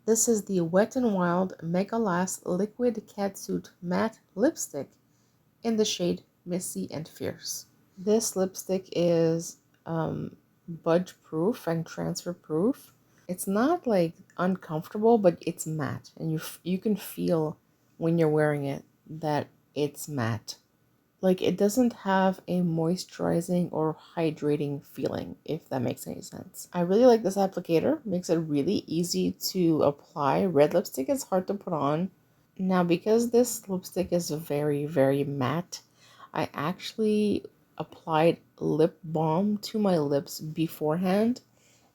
This is the Wet n Wild Mega Last Liquid Catsuit Matte Lipstick in the shade Messy and Fierce. This lipstick is budge proof and transfer proof. It's not like uncomfortable, but it's matte, and you can feel when you're wearing it that it's matte. Like it doesn't have a moisturizing or hydrating feeling, if that makes any sense. I really like this applicator. Makes it really easy to apply. Red lipstick is hard to put on. Now, because this lipstick is very matte, I actually applied lip balm to my lips beforehand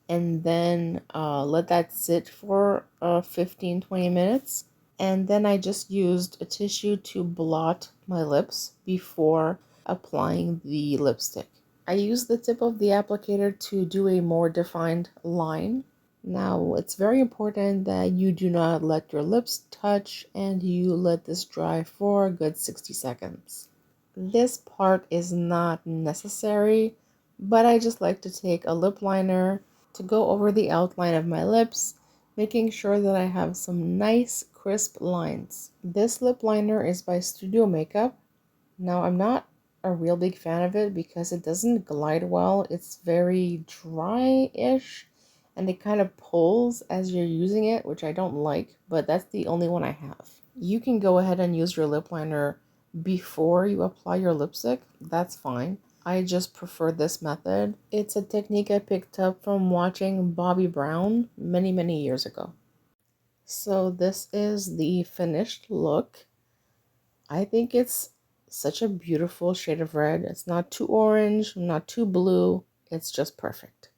and then let that sit for 15-20 minutes. And then I just used a tissue to blot my lips before applying the lipstick. I used the tip of the applicator to do a more defined line. Now, it's very important that you do not let your lips touch and you let this dry for a good 60 seconds. This part is not necessary, but I just like to take a lip liner to go over the outline of my lips, making sure that I have some nice crisp lines. This lip liner is by Studio Makeup. Now, I'm not a real big fan of it because it doesn't glide well. It's very dry-ish and it kind of pulls as you're using it, which I don't like, but that's the only one I have. You can go ahead and use your lip liner before you apply your lipstick. That's fine. I just prefer this method. It's a technique I picked up from watching Bobbi Brown many years ago. So this is the finished look. I think it's such a beautiful shade of red. It's not too orange, not too blue. It's just perfect.